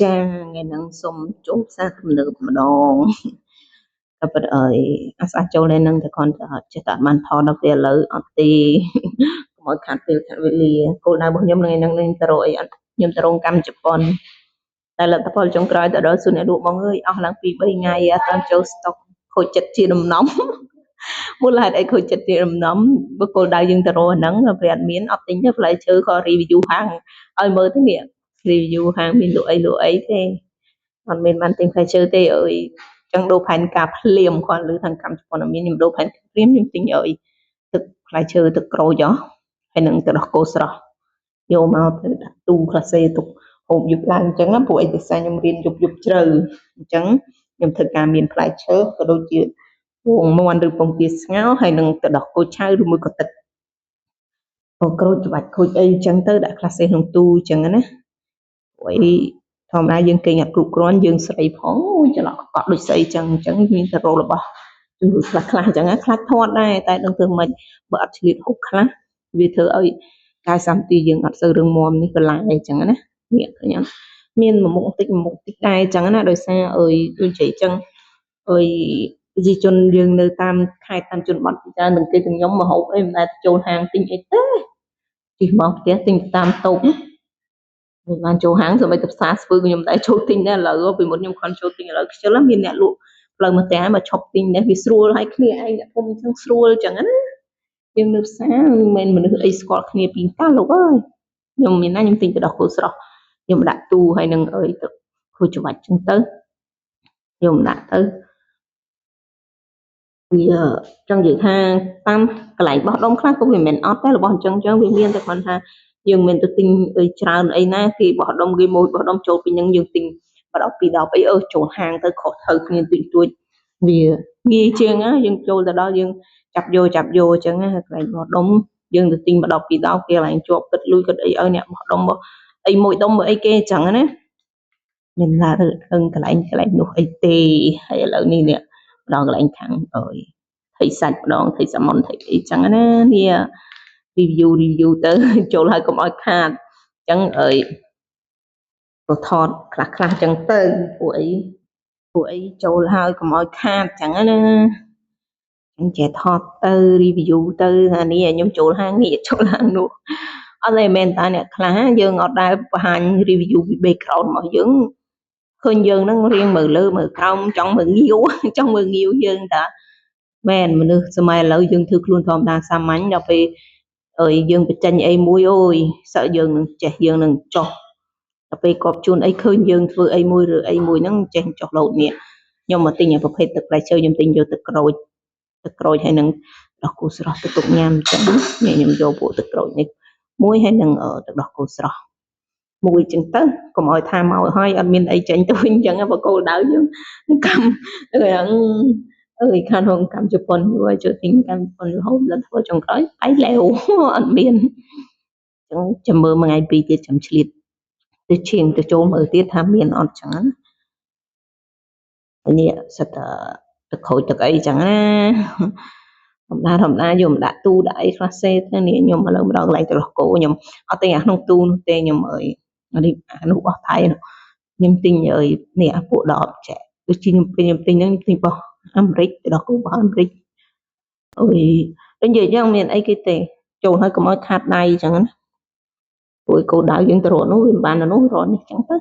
ចាថ្ងៃហ្នឹងសូមជួបសារទំនើបម្ដងតែប៉ុន្តែអាសាចូលនៅនឹងតែគ្រាន់តែចេះតែអត់បានថតដល់ពេលឥឡូវអត់ទេកុំឲ្យខាត់ពេលខាត់វេលាគោលដៅរបស់ខ្ញុំថ្ងៃហ្នឹងនឹងទៅរកអីអត់ខ្ញុំទៅរោងកម្មជប៉ុនតែលទ្ធផលចុងក្រោយទៅដល់សួនអ្នកលក់បងអើយអស់ឡើង2 3ថ្ងៃអត់តាមចូលស្តុកខូចចិត្តជាដំណំមូលហេតុអីខូចចិត្តជាដំណំបើគោលដៅយើងទៅរកហ្នឹងវាអត់មានអត់ទិញទេផ្លែឈើក៏ review ហាងឲ្យមើលទៅនេះ review ហាងមានលក់អីទេអត់មានបានទិញផ្លែឈើទេអើយចឹងដូរផែនការភ្លាមគាត់លើខាងកម្មជប៉ុនអត់មានខ្ញុំដូរផែនការភ្លាមខ្ញុំទិញអើយទឹកផ្លែឈើទឹកក្រូចហើយនឹងទៅដោះគោស្រស់យកមកទៅដាក់ទូក្លាសេទុកហូបយប់ឡើងអញ្ចឹងព្រោះឯកសារខ្ញុំរៀនយប់ជ្រៅអញ្ចឹងខ្ញុំធ្វើការមានផ្លែឈើក៏ដូចជាពងមាន់ឬពងទាស្ងោរហើយនឹងទៅដោះគោឆៅឬមួយក៏ទឹកក្រូចច្បាច់ខូចអីអញ្ចឹងទៅដាក់ក្លាសេក្នុងទូអញ្ចឹងណាព្រោះអីធម្មតាយើងគេងអត់គ្រប់គ្រាន់យើងស្រីផងច្រឡក់កក់ដូចស្អីចឹងមានតែរោរបស់គឺខ្លះអញ្ចឹងខ្លាចធាត់ដែរតែដឹងធ្វើម៉េចបើអត់ឆ្លៀតហូបខ្លះវាធ្វើឲ្យកាយសម្បទាយើងអត់សូវរឹងមាំនេះបន្លាយអញ្ចឹងណានេះឃើញអត់មានមួយមុខតិចដែរអញ្ចឹងណាដោយសារដូចនិយាយអញ្ចឹងប្រជាជនយើងនៅតាមខេត្តតាមជនបទច្រើននឹងគេទាំងខ្ញុំមកហូបអីមិនដែលចូលហាងទិញអីទេជិះមកផ្ទះទិញតាមតូបមិនបានចូលហាងសូម្បីតែផ្សារស្ពឺខ្ញុំតែចូលទិញដែរឥឡូវពីមុនខ្ញុំខំចូលទិញឥឡូវខ្ជិលមានអ្នកលក់ផ្លូវមកផ្ទះមកឈប់ទិញដែរវាស្រួលហើយគ្នាឯងអ្នកភូមិចឹងស្រួលចឹងណាយើងនៅផ្សារមិនមែនមនុស្សអីស្គាល់គ្នាពីកាលលោកអើយខ្ញុំមានណាខ្ញុំទិញទៅដោះគោស្រស់ខ្ញុំដាក់ទូហើយនឹងទៅខូចច្បាច់ចឹងទៅខ្ញុំដាក់ទៅវាចង់និយាយថាតាមកន្លែងបោះដុំខ្លះក៏វាមិនមែនអត់តែរបស់អញ្ចឹងវាមានតែគ្រាន់ថាយើងមានទៅទិញច្រើនអីណាគេបោះដុំគេមួយបោះដុំចូលពីនឹងយើងទិញ10 2 10អីចូលហាងទៅខុសត្រូវគ្នាតិចតួចវាងាយជាងយើងចូលទៅដល់យើងចាប់យកអញ្ចឹងកន្លែងបោះដុំយើងទៅទិញ10 2 10គេកន្លែងជាប់គិតលុយគិតអីឲ្យអ្នកបោះដុំអីមួយដុំអីគេអញ្ចឹងណាមិនឡាទៅកន្លែងនោះអីទេហើយឥឡូវនេះម្ដងកន្លែងខាងថៃសាច់ម្ដងថៃសាម៉ុនថៃអីចឹងណានេះ review ទៅចូលឲ្យកុំឲ្យខាតអញ្ចឹងទៅថតខ្លះចឹងទៅពួកអីចូលហើយកុំឲ្យខាតចឹងណាអញ្ចឹងចេះថតទៅ review ទៅអានេះខ្ញុំចូលហាងនេះចូលហាងនោះអត់ទេមែនតាអ្នកខ្លះយើងអត់ដែលបង្ហាញ review ពី background របស់យើងឃើញយើងហ្នឹងរៀងមើលលើមើលក្រោមចង់មើលងាវយើងតាមែនមនុស្សសម័យឥឡូវយើងធ្វើខ្លួនធម្មតាសាមញ្ញដល់ពេលយើងបញ្ចេញអីមួយអូយសឹកយើងនឹងចេះយើងនឹងចោះដល់ពេលគាត់ជួនអីឃើញយើងធ្វើអីមួយឬអីមួយហ្នឹងចេះចោះលោតនេះខ្ញុំមកទិញប្រភេទទឹកផ្លែឈើខ្ញុំទិញយកទឹកក្រូចហើយនឹងដោះគោស្រស់ទៅទុកញ៉ាំអញ្ចឹងខ្ញុំយកពួកទឹកក្រូចនេះមួយហើយនឹងទឹកដោះគោស្រស់មួយចឹងទៅកុំឲ្យថាមកហើយអត់មានអីចេញទៅវិញចឹងបើគោលដៅយើងកម្មខាងរោងកម្មជប៉ុនជួយទិញកម្មជប៉ុនរហូតដល់ធ្វើចុងក្រោយឯងលែវអត់មានចឹងចាំមើលមួយថ្ងៃពីរទៀតចាំឆ្លៀតទៅឈៀងទៅចូលមើលទៀតថាមានអត់ចឹងណានេះសិតទឹកក្រូចទឹកអីចឹងណាធម្មតាយកមកដាក់ទូដាក់អីខ្លះសេទៅនេះខ្ញុំឥឡូវម្ដងកន្លែងទៅដោះគោខ្ញុំអត់ទិញអាក្នុងទូនោះទេខ្ញុំនេះអានោះបោះថៃខ្ញុំទិញនេះអាពួក10ចែកដូចជាខ្ញុំទិញហ្នឹងទិញបោះអាមេរិកទៅដោះគោបោះអាមេរិកនិយាយយ៉ាងមានអីគេទេចូលហើយកុំឲ្យខាត់ដៃចឹងណាព្រោះគោលដៅយើងទៅរកនោះវាមិនបាននោះរកនេះចឹងទៅ